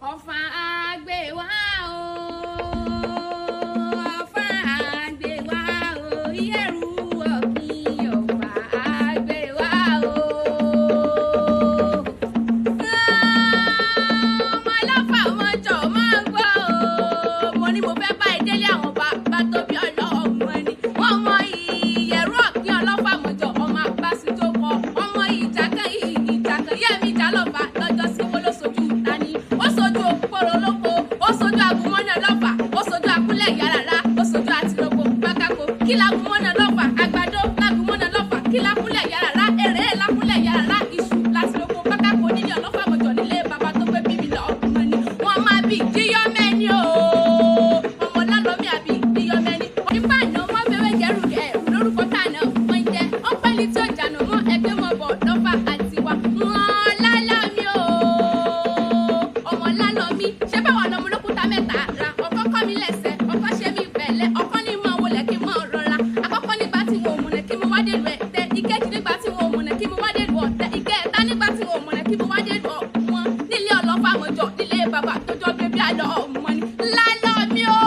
ọ̀fà àgbè wá o ọ̀fà àgbè wá o ìyẹ̀rù ọ̀gbìn ọ̀fà àgbè wá o. ọmọ ọlọ́fà wọn jọ máa ń gbọ́ o mo ní mo fẹ́ bá ìdílé àwọn bàbá tó bí ọlọ́mọ ni wọ́n mọ ìyẹ̀rù ọ̀gbìn ọlọ́fà wọn jọ ọmọ àbáṣijó kọ ọmọ ìjàkẹ́ yẹ́mi jálọ́fà lọ́jọ́ sí wọ́n ló sojú tani ó sojú òkúkọ̀rọ̀ olóko ó sojú agumọ́nà lọ́fà ó sojú akúnlẹ̀ yàrá ó sojú àtìlóko pákákó kí lágumọ́nà lọ́fà àgbàdo lágumọ́nà lọ́fà kí lákúnlẹ̀ yàrá èrè lákúnlẹ̀ yàrá iṣu látìlóko pákákó nílé ọlọ́fà mọ̀jọ̀ nílé bàbá tó gbé bíbí lọ ọmọ ni wọ́n máa bí díyọ́mẹ́ni o ọmọ lálọ́mí àbí díyọ́mẹ́ni nípa àná wọ́n fẹ́wẹ́ jẹ́rù ẹ̀ lórúkọ tàná wọ́n jẹ́ ọ̀pẹ́ni tí ó jànà mọ́ ẹgbẹ́ mọ́ bọ̀ lọ́fà àtiwá wọ́n lálọ́mí o ọmọ lálọ́mí ṣé báwa lọmọ olókùúta mẹ́ta ra ọkọ kọ́ mi lẹ́sẹ̀ ọkọ ṣe mí pẹ̀lẹ́ ọkọ ní mọ wọlé kí mọ rọra àkọ́kọ́ nígbà tí wọn ò múnẹ kí mo wá dé lu ẹ̀tẹ́ ìkejì nígbà tí wọn ò múnẹ kí mo wá dé lu ọ̀tẹ̀ ìkẹta nígbà tí wọn ò múnẹ kí mo wá dé lu ọ̀wọ́n nílé ọlọ́fà mọ̀jọ nílé bàbá tó jọ bébí àlọ́ ọmọ ni lálọ́mí o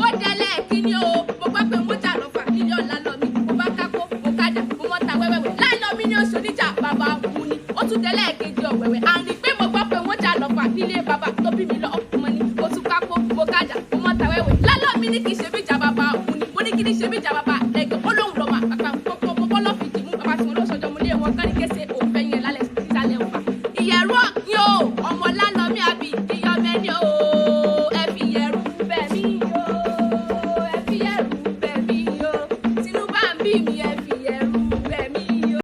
ó dẹ́lẹ̀ kí ni o mo gbọ́ pé mo jà lọ́fà nílé ọ̀làlọ́mí mo bá kákó mo kájà mo mọ́ta wẹ́wẹ́wẹ́ lálọ́mí ni oṣù níjà bàbá òun ni ó tún dẹ́lẹ̀ kejì ọ̀wẹ́wẹ́ àní pé mo gbọ́ pé mo jà lọ́fà nílé bàbá tó bí mi lọ ọmọ ni ó tún kákó mo kájà mo mọ́ta wẹ́wẹ́ lálọ́mí ni kì í ṣe bí ìjà bàbá òun ni mo ní kí ni ṣe bí ìjà bàbá ẹ̀gbẹ́ ó lóun lọ́mọ àpapọ̀ pọ́pọ́ lọ́fìdí mú bàbá tí mo lọ́ sọ́jọ́ mo lé wọn kán ní kése